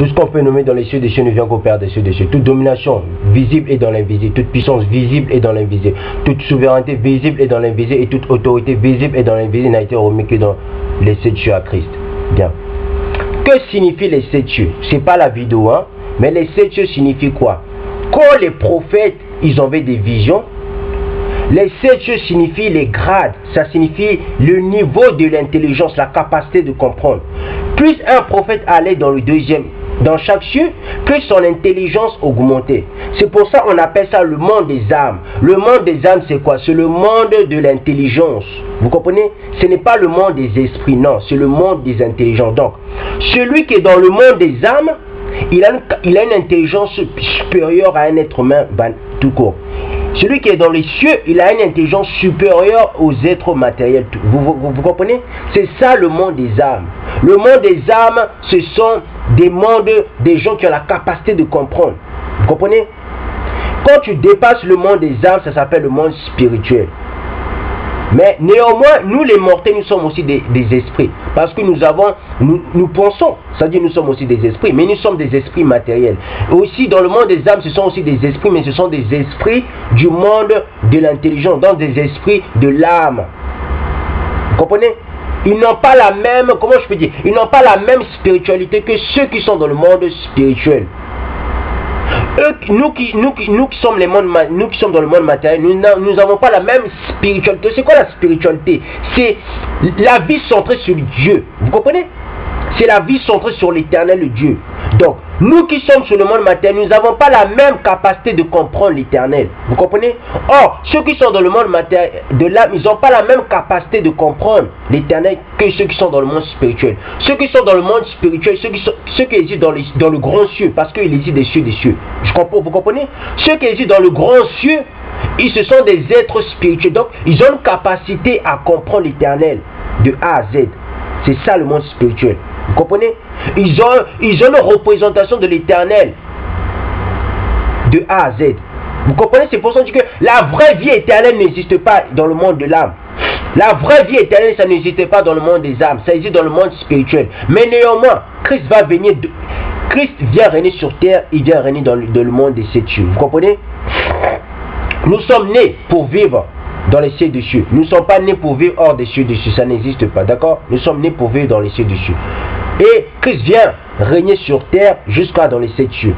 Tout ce qu'on peut nommer dans les cieux des cieux ne vient qu'au Père des cieux des cieux. Toute domination visible est dans l'invisible. Toute puissance visible est dans l'invisible. Toute souveraineté visible est dans l'invisible. Et toute autorité visible est dans l'invisible n'a été remis que dans les 7 cieux à Christ. Bien. Que signifient les 7 cieux? C'est pas la vidéo, hein. Mais les 7 cieux signifient quoi? Quand les prophètes, ils avaient des visions, les 7 cieux signifient les grades. Ça signifie le niveau de l'intelligence, la capacité de comprendre. Plus un prophète allait dans le deuxième, dans chaque cieux, plus son intelligence augmentait. C'est pour ça qu'on appelle ça le monde des âmes. Le monde des âmes, c'est quoi? C'est le monde de l'intelligence. Vous comprenez? Ce n'est pas le monde des esprits, non. C'est le monde des intelligences. Donc, celui qui est dans le monde des âmes, il a une intelligence supérieure à un être humain tout court. Celui qui est dans les cieux, il a une intelligence supérieure aux êtres matériels. Vous comprenez? C'est ça le monde des âmes. Le monde des âmes, ce sont des mondes, des gens qui ont la capacité de comprendre. Vous comprenez? Quand tu dépasses le monde des âmes, ça s'appelle le monde spirituel. Mais néanmoins, nous les mortels, nous sommes aussi des esprits. Parce que nous pensons, c'est-à-dire nous sommes aussi des esprits, mais nous sommes des esprits matériels. Aussi, dans le monde des âmes, ce sont aussi des esprits, mais ce sont des esprits du monde de l'intelligence, donc des esprits de l'âme. Vous comprenez? Ils n'ont pas la même, comment je peux dire, ils n'ont pas la même spiritualité que ceux qui sont dans le monde spirituel. Nous qui sommes dans le monde matériel, nous n'avons pas la même spiritualité. C'est quoi la spiritualité? C'est la vie centrée sur Dieu. Vous comprenez? C'est la vie centrée sur l'éternel Dieu. Donc, nous qui sommes sur le monde matériel, nous n'avons pas la même capacité de comprendre l'éternel. Vous comprenez? Or, ceux qui sont dans le monde matériel de l'âme, ils n'ont pas la même capacité de comprendre l'éternel que ceux qui sont dans le monde spirituel. Ceux qui sont dans le monde spirituel, ceux qui existent dans le grand cieux, parce qu'il existe des cieux, des cieux. Vous comprenez? Ceux qui existent dans le grand cieux, ce sont des êtres spirituels. Donc, ils ont une capacité à comprendre l'éternel de A à Z. C'est ça le monde spirituel. Vous comprenez? Ils ont une représentation de l'éternel de A à Z. Vous comprenez? C'est pour ça que la vraie vie éternelle n'existe pas dans le monde de l'âme. La vraie vie éternelle, ça n'existe pas dans le monde des âmes. Ça existe dans le monde spirituel. Mais néanmoins, Christ va venir. Christ vient régner sur terre. Il vient régner dans le monde des 7 cieux. Vous comprenez? Nous sommes nés pour vivre dans les cieux des cieux. Nous ne sommes pas nés pour vivre hors des cieux des cieux. Ça n'existe pas. D'accord? Nous sommes nés pour vivre dans les cieux des cieux. Et Christ vient régner sur terre jusqu'à dans les 7 cieux.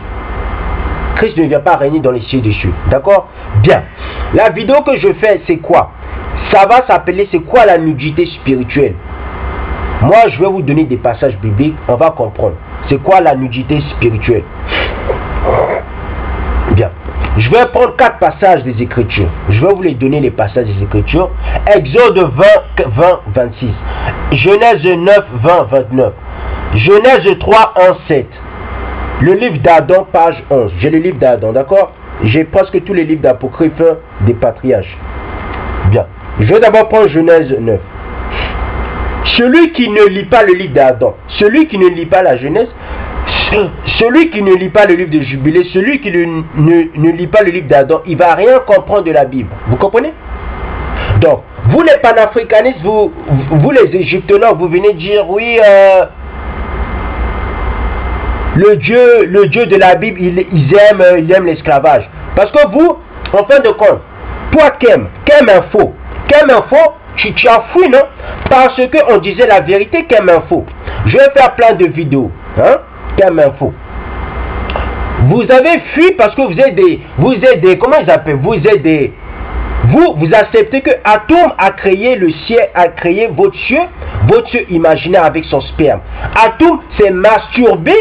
Christ ne vient pas régner dans les cieux des cieux. D'accord? Bien. La vidéo que je fais, c'est quoi? Ça va s'appeler, c'est quoi la nudité spirituelle? Moi, je vais vous donner des passages bibliques. On va comprendre. C'est quoi la nudité spirituelle? Bien. Je vais prendre 4 passages des Écritures. Je vais vous les donner, les passages des Écritures. Exode 20, 26. Genèse 9, 20, 29. Genèse 3, 1, 7. Le livre d'Adam, page 11. J'ai le livre d'Adam, d'accord? J'ai presque tous les livres d'apocryphes des patriarches. Bien. Je vais d'abord prendre Genèse 9. Celui qui ne lit pas le livre d'Adam, celui qui ne lit pas la Genèse, celui qui ne lit pas le livre de Jubilé, celui qui ne lit pas le livre d'Adam, il ne va rien comprendre de la Bible. Vous comprenez? Donc, vous les panafricanistes, vous les égyptologues, vous venez dire, oui, le Dieu de la Bible, il aime l'esclavage. Parce que vous, en fin de compte, toi, Kem Info, tu as fui, non? Parce qu'on disait la vérité, Kem Info. Je vais faire plein de vidéos, hein? Kem Info. Vous avez fui parce que vous êtes des, comment ils appellent? Vous acceptez que Atom a créé le ciel, a créé votre ciel imaginaire avec son sperme. Atom s'est masturbé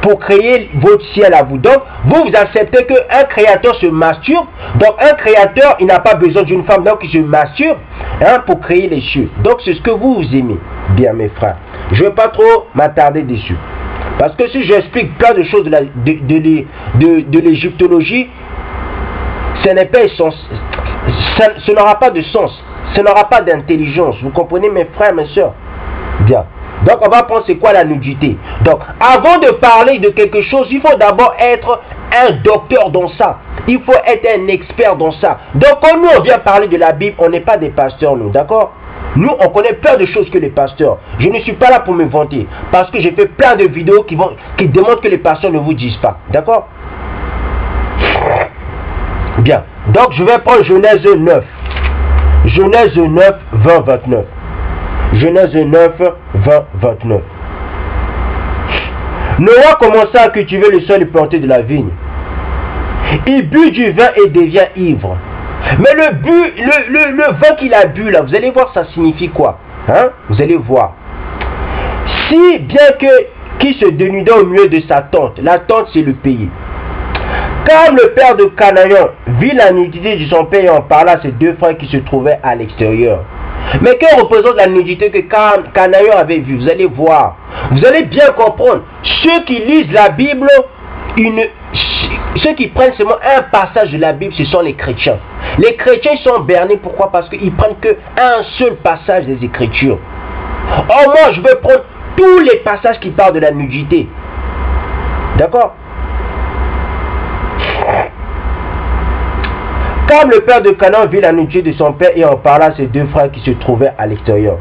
pour créer votre ciel à vous. Donc, vous acceptez qu'un créateur se masturbe. Donc, un créateur, il n'a pas besoin d'une femme, donc il se masturbe, hein, pour créer les cieux. Donc, c'est ce que vous aimez. Bien, mes frères. Je ne vais pas trop m'attarder dessus. Parce que si j'explique plein de choses de l'égyptologie, ce n'est pas essentiel. Ce n'aura pas de sens. Ce n'aura pas d'intelligence. Vous comprenez, mes frères, mes soeurs? Bien. Donc, on va prendre c'est quoi la nudité. Donc, avant de parler de quelque chose, il faut d'abord être un docteur dans ça. Il faut être un expert dans ça. Donc, quand nous, on vient parler de la Bible, on n'est pas des pasteurs, nous. D'accord? Nous, on connaît plein de choses que les pasteurs. Je ne suis pas là pour me vanter. Parce que j'ai fait plein de vidéos qui démontrent que les pasteurs ne vous disent pas. D'accord? Bien. Donc, je vais prendre Genèse 9. Genèse 9, 20, 29. Genèse 9, 20, 29. Noah commença à cultiver le sol et planter de la vigne. Il but du vin et devient ivre. Mais le vin qu'il a bu là, vous allez voir ça signifie quoi, hein? Vous allez voir. Si bien qu'il se dénuda au milieu de sa tente, la tente c'est le pays. Comme le père de Canaan vit la nudité de son père et en parla à ses deux frères qui se trouvaient à l'extérieur. Mais que représente la nudité que Canaan avait vue? Vous allez voir. Vous allez bien comprendre. Ceux qui lisent la Bible, ceux qui prennent seulement un passage de la Bible, ce sont les chrétiens. Les chrétiens sont bernés. Pourquoi? Parce qu'ils prennent qu'un seul passage des Écritures. Or moi, je veux prendre tous les passages qui parlent de la nudité. D'accord? Comme le père de Canaan vit la nudité de son père et en parla à ses deux frères qui se trouvaient à l'extérieur.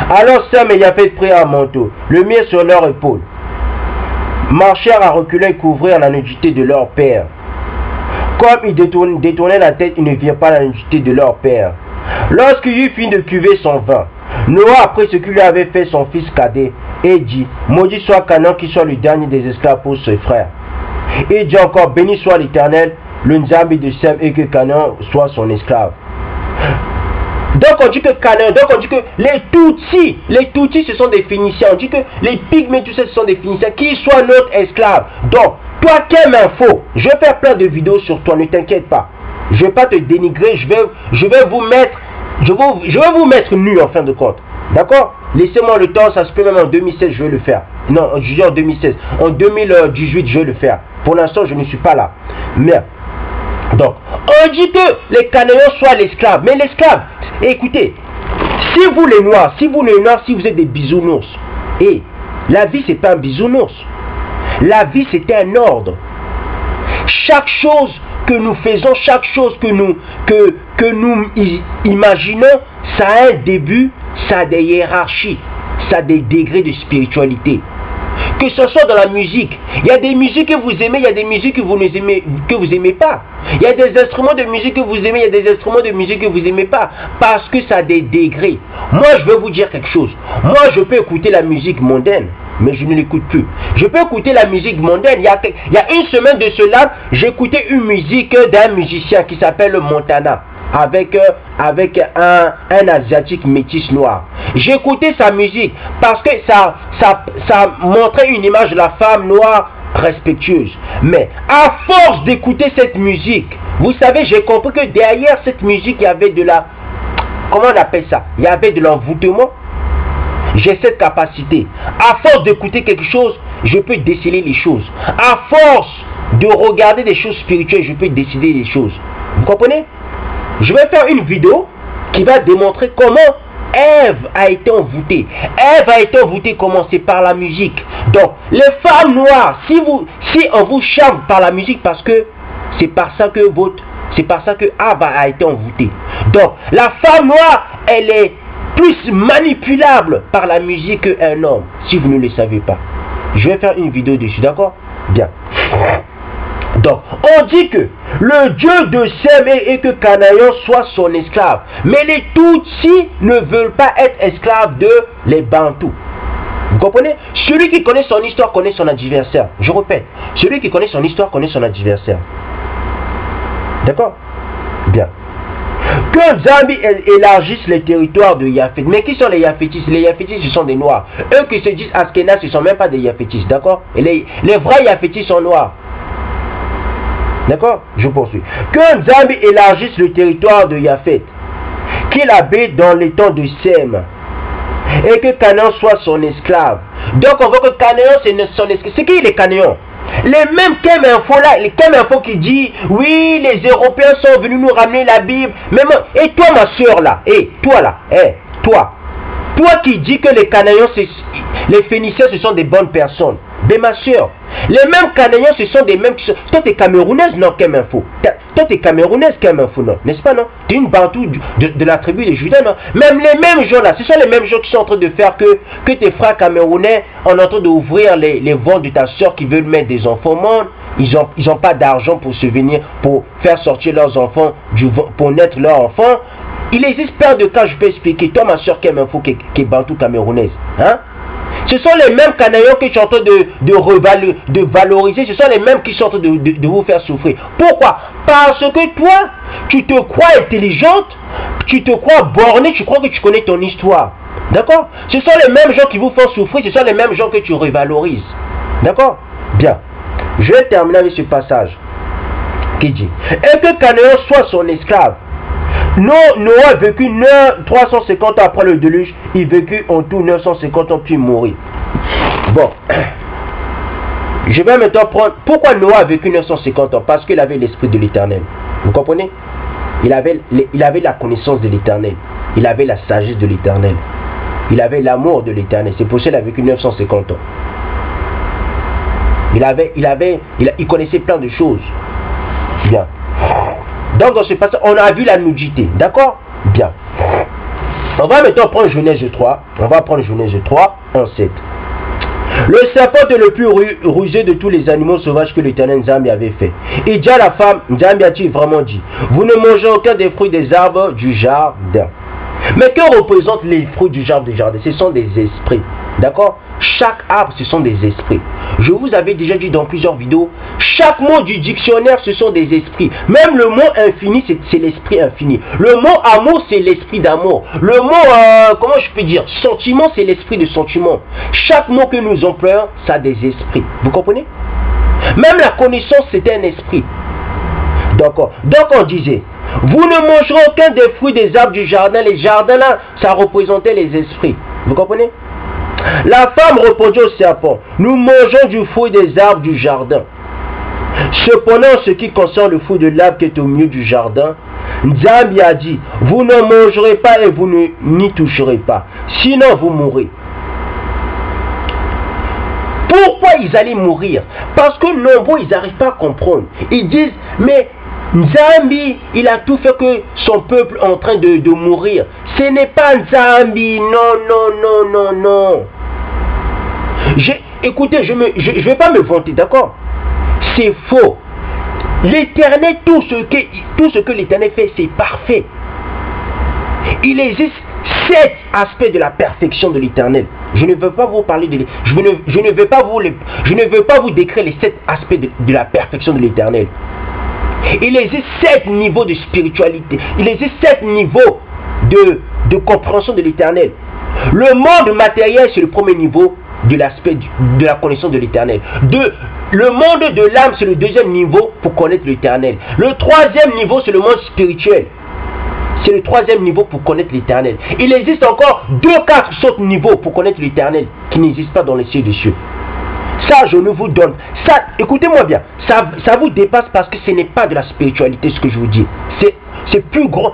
Alors Sem et Japheth prirent un manteau, le mirent sur leur épaule, marchèrent à reculer et couvrirent la nudité de leur père. Comme ils détournaient la tête, ils ne virent pas la nudité de leur père. Lorsqu'il eut fini de cuver son vin, Noah apprit ce qu'il lui avait fait son fils cadet et dit: maudit soit Canaan qui soit le dernier des esclaves pour ses frères. Et dit encore: béni soit l'Éternel, le Nzambi de Sem, et que Canaan soit son esclave. Donc on dit que Canaan, donc on dit que les Tutsis ce sont des Phéniciens, on dit que les Pygmées tout ça ce sont des Phéniciens, qui soient notre esclave. Donc toi qui aimes info, je vais faire plein de vidéos sur toi, ne t'inquiète pas. Je vais pas te dénigrer, je vais vous mettre nu en fin de compte. D'accord? Laissez-moi le temps, ça se peut même en 2016 je vais le faire. Non, je dis en 2016, en 2018 je vais le faire. Pour l'instant je ne suis pas là. Mais donc, on dit que les Cananéens soient l'esclave. Mais l'esclave, écoutez, si vous êtes des bisounours, et la vie c'est pas un bisounours. La vie c'est un ordre. Chaque chose que nous faisons, chaque chose que nous imaginons, ça a un début, ça a des hiérarchies, ça a des degrés de spiritualité. Que ce soit dans la musique, il y a des musiques que vous aimez, il y a des musiques que vous aimez pas. Il y a des instruments de musique que vous aimez, il y a des instruments de musique que vous aimez pas. Parce que ça a des degrés. Moi, je vais vous dire quelque chose. Moi, je peux écouter la musique mondaine, mais je ne l'écoute plus. Je peux écouter la musique mondaine. Il y a une semaine de cela, j'écoutais une musique d'un musicien qui s'appelle Montana. Avec un asiatique métis noir. J'écoutais sa musique parce que ça montrait une image de la femme noire respectueuse. Mais à force d'écouter cette musique, vous savez, j'ai compris que derrière cette musique, il y avait de la... Comment on appelle ça? Il y avait de l'envoûtement. J'ai cette capacité. À force d'écouter quelque chose, je peux déceler les choses. À force de regarder des choses spirituelles, je peux décider les choses. Vous comprenez? Je vais faire une vidéo qui va démontrer comment Ève a été envoûtée. Ève a été envoûtée comment? C'est par la musique. Donc, les femmes noires, si on vous charme par la musique, parce que c'est par ça que Ava a été envoûtée. Donc, la femme noire, elle est plus manipulable par la musique qu'un homme, si vous ne le savez pas. Je vais faire une vidéo dessus, d'accord? Bien. Donc, on dit que le Dieu de Sem et que Canaan soit son esclave. Mais les Tutsis ne veulent pas être esclaves de les Bantous. Vous comprenez? Celui qui connaît son histoire connaît son adversaire. Je répète, celui qui connaît son histoire connaît son adversaire. D'accord? Bien. Que Nzambi élargisse les territoires de Japheth. Mais qui sont les Japhétistes? Les Japhétistes, ce sont des Noirs. Eux qui se disent Askénazes, ce ne sont même pas des Japhétistes. D'accord? Et les vrais Japhétistes sont Noirs. D'accord? Je poursuis. Que Nzambi élargisse le territoire de Japheth, qu'il habite dans les temps de Sem, et que Canaan soit son esclave. Donc on voit que Canaan c'est son esclave. C'est qui les Cananéens? Les mêmes Keminfo là, les Keminfo qui dit oui, les Européens sont venus nous ramener la Bible. Même, et toi ma soeur là, et toi là, toi qui dis que les Cananéens, les Phéniciens ce sont des bonnes personnes. Mais ma soeur, les mêmes Cananéens ce sont des mêmes... Toi tu es camerounaise, non Keminfo? Toi, tu es camerounaise quand même, non? N'est-ce pas, non? Tu es une Bantou de la tribu de Juda, non? Même les mêmes gens là, ce sont les mêmes gens qui sont en train de faire que tes frères camerounais en train d'ouvrir les ventes de ta soeur qui veulent mettre des enfants au monde. Ils ont pas d'argent pour subvenir, pour faire sortir leurs enfants, pour naître leurs enfants. Il existe plein de cas, je peux expliquer. Toi, ma soeur, qui est Bantou camerounaise, hein? Ce sont les mêmes Canaillons que tu es en train de valoriser. Ce sont les mêmes qui sont en train de vous faire souffrir. Pourquoi? Parce que toi, tu te crois intelligente, tu te crois bornée, tu crois que tu connais ton histoire. D'accord? Ce sont les mêmes gens qui vous font souffrir, ce sont les mêmes gens que tu revalorises. D'accord? Bien. Je vais terminer avec ce passage qui dit: et que Canaillon soit son esclave. Noah a vécu 350 ans après le déluge. Il vécut en tout 950 ans puis mourit. Bon. Je vais maintenant prendre... Pourquoi Noah a vécu 950 ans? Parce qu'il avait l'esprit de l'Éternel. Vous comprenez? Il avait la connaissance de l'Éternel. Il avait la sagesse de l'Éternel. Il avait l'amour de l'Éternel. C'est pour ça qu'il a vécu 950 ans. Il connaissait plein de choses. Bien. Donc dans ce passage, on a vu la nudité. D'accord? Bien. On va maintenant prendre Genèse 3. On va prendre Genèse 3, 1-7. Le serpent est le plus rusé de tous les animaux sauvages que l'Éternel Nzambi avait fait. Et dit à la femme, Nzambi a-t-il vraiment dit: vous ne mangez aucun des fruits des arbres du jardin. Mais que représentent les fruits du jardin? Ce sont des esprits. D'accord? Chaque arbre, ce sont des esprits. Je vous avais déjà dit dans plusieurs vidéos, chaque mot du dictionnaire, ce sont des esprits. Même le mot infini, c'est l'esprit infini. Le mot amour, c'est l'esprit d'amour. Le mot, comment je peux dire, sentiment, c'est l'esprit de sentiment. Chaque mot que nous employons, ça a des esprits. Vous comprenez? Même la connaissance, c'est un esprit. D'accord. Donc on disait, vous ne mangerez aucun des fruits des arbres du jardin. Les jardins là, ça représentait les esprits. Vous comprenez? La femme répondit au serpent: nous mangeons du fruit des arbres du jardin. Cependant, ce qui concerne le fruit de l'arbre qui est au milieu du jardin, Nzambi a dit: vous ne mangerez pas et vous n'y toucherez pas, sinon vous mourrez. Pourquoi ils allaient mourir? Parce que nombreux, ils n'arrivent pas à comprendre. Ils disent: mais Nzambi, il a tout fait que son peuple est en train de mourir. Ce n'est pas Nzambi. Non. Écoutez, je ne vais pas me vanter, d'accord? C'est faux. L'Éternel, tout ce que l'Éternel fait, c'est parfait. Il existe 7 aspects de la perfection de l'Éternel. Je ne veux pas vous parler de... Je ne veux pas vous décrire les 7 aspects de la perfection de l'Éternel. Il existe 7 niveaux de spiritualité. Il existe 7 niveaux de compréhension de l'Éternel. Le monde matériel, c'est le premier niveau de l'aspect de la connaissance de l'Éternel. Le monde de l'âme, c'est le deuxième niveau pour connaître l'Éternel. Le troisième niveau, c'est le monde spirituel. C'est le troisième niveau pour connaître l'Éternel. Il existe encore 4 autres niveaux pour connaître l'Éternel qui n'existent pas dans les cieux des cieux. Ça, je ne vous donne. Ça, écoutez-moi bien. Ça vous dépasse parce que ce n'est pas de la spiritualité ce que je vous dis. C'est plus grand.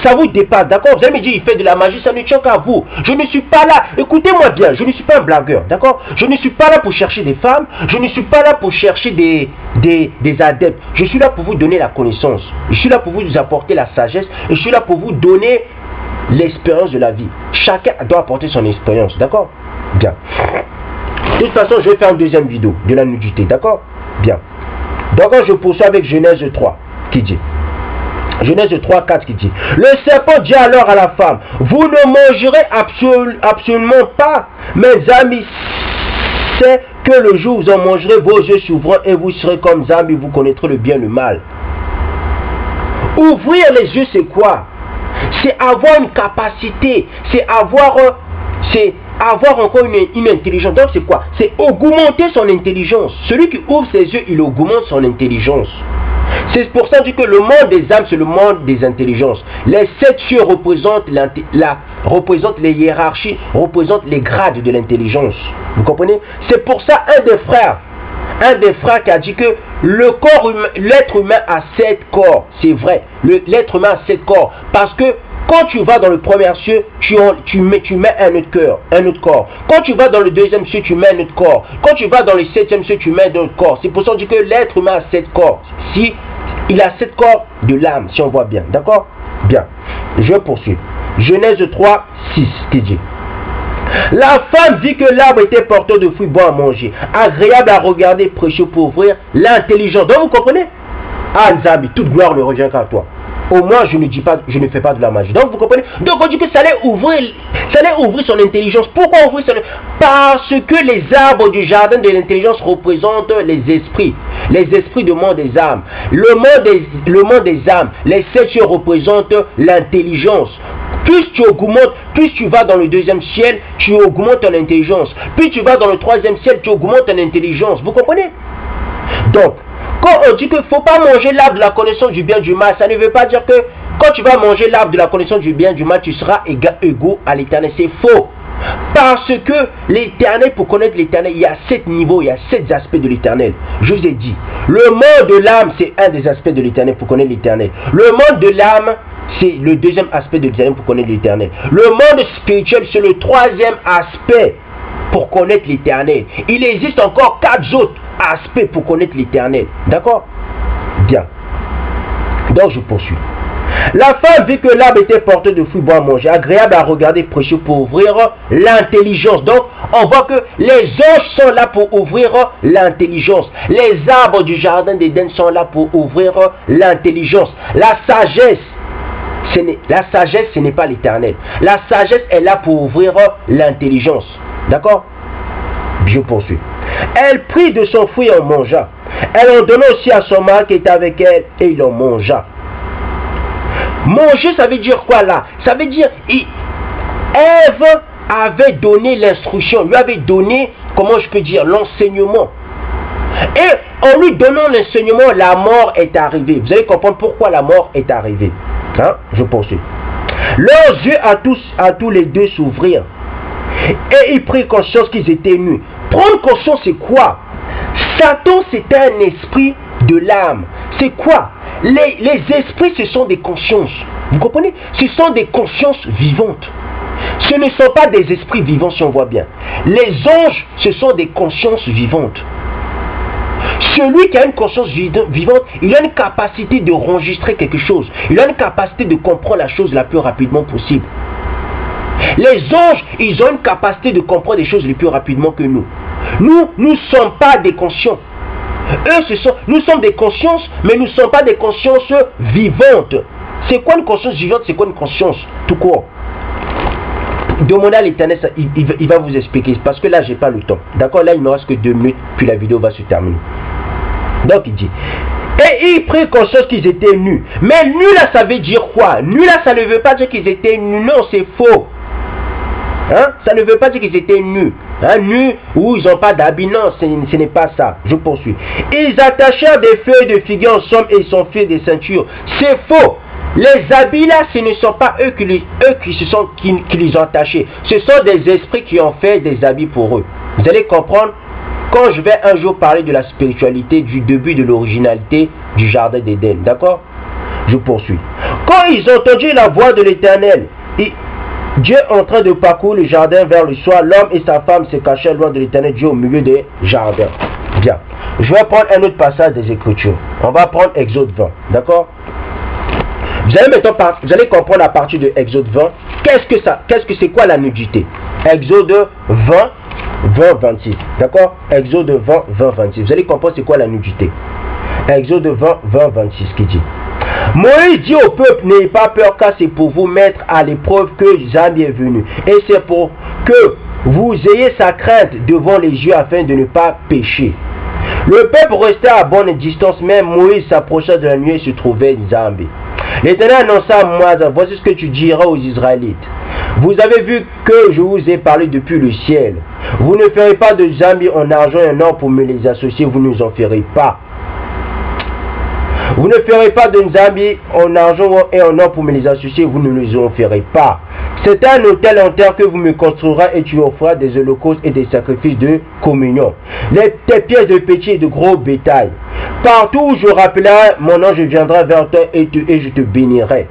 Ça vous dépasse, d'accord? Vous allez me dire, il fait de la magie, ça ne tient qu'à vous. Je ne suis pas là. Écoutez-moi bien, je ne suis pas un blagueur, d'accord? Je ne suis pas là pour chercher des femmes. Je ne suis pas là pour chercher des adeptes. Je suis là pour vous donner la connaissance. Je suis là pour vous apporter la sagesse. Et je suis là pour vous donner l'expérience de la vie. Chacun doit apporter son expérience, d'accord? Bien. De toute façon, je vais faire une deuxième vidéo de la nudité, d'accord? Bien. Donc, je poursuis avec Genèse 3, qui dit... Genèse 3, 4 qui dit: le serpent dit alors à la femme: vous ne mangerez absolument pas, mes amis, c'est que le jour où vous en mangerez, vos yeux s'ouvrent et vous serez comme Nzambi, vous connaîtrez le bien et le mal. Ouvrir les yeux, c'est quoi? C'est avoir une capacité, c'est avoir encore une intelligence. Donc c'est quoi? C'est augmenter son intelligence. Celui qui ouvre ses yeux, il augmente son intelligence. C'est pour ça que le monde des âmes, c'est le monde des intelligences. Les 7 cieux représentent les hiérarchies, représentent les grades de l'intelligence. Vous comprenez? C'est pour ça un des frères qui a dit que l'être humain a 7 corps. C'est vrai. L'être humain a 7 corps. Parce que quand tu vas dans le premier cieux, tu mets un autre corps. Quand tu vas dans le deuxième cieux, tu mets un autre corps. Quand tu vas dans le 7e cieux, tu mets un autre corps. C'est pour ça qu'on dit que l'être humain a 7 corps. Si Il a 7 corps de l'âme, si on voit bien. D'accord? Bien. Je poursuis. Genèse 3, 6, qui dit: la femme vit que l'arbre était porteur de fruits bons à manger, agréable à regarder, précieux pour ouvrir l'intelligence. Donc vous comprenez? Ah Nzambi, toute gloire ne revient qu'à toi. Au moins je ne dis pas, je ne fais pas de la magie. Donc vous comprenez? Donc on dit que ça allait ouvrir son intelligence. Pourquoi ouvrir son intelligence? Parce que les arbres du jardin de l'intelligence représentent les esprits du monde des âmes. Le monde des âmes, les 7 cieux représentent l'intelligence. Plus tu augmentes, plus tu vas dans le 2e ciel, tu augmentes ton intelligence. Plus tu vas dans le 3e ciel, tu augmentes ton intelligence. Vous comprenez? Donc, quand on dit qu'il ne faut pas manger l'arbre de la connaissance du bien et du mal, ça ne veut pas dire que quand tu vas manger l'arbre de la connaissance du bien et du mal, tu seras égaux à l'éternel. C'est faux. Parce que l'éternel, pour connaître l'éternel, il y a 7 niveaux, il y a 7 aspects de l'éternel. Je vous ai dit, le monde de l'âme, c'est un des aspects de l'éternel pour connaître l'éternel. Le monde de l'âme, c'est le 2e aspect de l'éternel pour connaître l'éternel. Le monde spirituel, c'est le 3e aspect pour connaître l'éternel. Il existe encore 4 autres aspects pour connaître l'éternel. D'accord? Bien. Donc je poursuis. La femme vit que l'arbre était porteur de fruits bons à manger, agréable à regarder, précieux pour ouvrir l'intelligence. Donc on voit que les anges sont là pour ouvrir l'intelligence. Les arbres du jardin d'Éden sont là pour ouvrir l'intelligence. La sagesse, ce n'est pas l'éternel. La sagesse est là pour ouvrir l'intelligence. D'accord? Je poursuis. Elle prit de son fruit et en mangea. Elle en donna aussi à son mari qui était avec elle et il en mangea. Manger, ça veut dire quoi là? Ça veut dire, Ève avait donné l'instruction, lui avait donné, comment je peux dire, l'enseignement. Et en lui donnant l'enseignement, la mort est arrivée. Vous allez comprendre pourquoi la mort est arrivée. Hein? Je poursuis. Leurs yeux à tous les deux s'ouvrirent. Et ils prirent conscience qu'ils étaient nus. Prendre conscience, c'est quoi? Satan, c'est un esprit de l'âme. C'est quoi? Les esprits, ce sont des consciences. Vous comprenez? Ce sont des consciences vivantes. Ce ne sont pas des esprits vivants, si on voit bien. Les anges, ce sont des consciences vivantes. Celui qui a une conscience vivante, il a une capacité de enregistrer quelque chose. Il a une capacité de comprendre la chose la plus rapidement possible. Les anges, ils ont une capacité de comprendre les choses les plus rapidement que nous. Nous ne sommes pas des conscients. Nous sommes des consciences, mais nous ne sommes pas des consciences vivantes. C'est quoi une conscience vivante? C'est quoi une conscience tout court? Demandez à l'Éternel, il va vous expliquer. Parce que là, j'ai pas le temps. D'accord? Là, il ne me reste que 2 minutes, puis la vidéo va se terminer. Donc, il dit, et ils prirent conscience qu'ils étaient nus. Mais nus là, ça veut dire quoi? Nus là, ça ne veut pas dire qu'ils étaient nus. Non, c'est faux. Hein? Ça ne veut pas dire qu'ils étaient nus. Hein? Nus ou ils n'ont pas d'habits. Non, ce n'est pas ça. Je poursuis. Ils attachèrent des feuilles de figuier ensemble et ils s'enfuirent des ceintures. C'est faux. Les habits là, ce ne sont pas eux qui les ont attachés. Ce sont des esprits qui ont fait des habits pour eux. Vous allez comprendre quand je vais un jour parler de la spiritualité, du début de l'originalité du jardin d'Éden. D'accord? Je poursuis. Quand ils ont entendu la voix de l'Éternel, Dieu en train de parcourir le jardin vers le soir, l'homme et sa femme se cachaient loin de l'Éternel Dieu au milieu des jardins. Bien. Je vais prendre un autre passage des Écritures. On va prendre Exode 20. D'accord? Vous allez comprendre à partir de Exode 20, c'est quoi la nudité? Exode 20, 26. D'accord? Exode 20, 26. Vous allez comprendre c'est quoi la nudité. Exode 20, 26 qui dit: Moïse dit au peuple, n'ayez pas peur car c'est pour vous mettre à l'épreuve que Zambie est venu. Et c'est pour que vous ayez sa crainte devant les yeux afin de ne pas pécher. Le peuple restait à bonne distance, mais Moïse s'approcha de la nuée et se trouvait Zambie. L'Éternel annonça à Moïse: voici ce que tu diras aux Israélites. Vous avez vu que je vous ai parlé depuis le ciel. Vous ne ferez pas de Zambie en argent et en or pour me les associer, vous ne en ferez pas. Vous ne ferez pas de Zambie en argent et en or pour me les associer, vous ne les en ferez pas. C'est un autel en terre que vous me construiras et tu offriras des holocaustes et des sacrifices de communion. Tes pièces de petit et de gros bétail. Partout où je rappellerai mon nom, je viendrai vers toi et je te bénirai.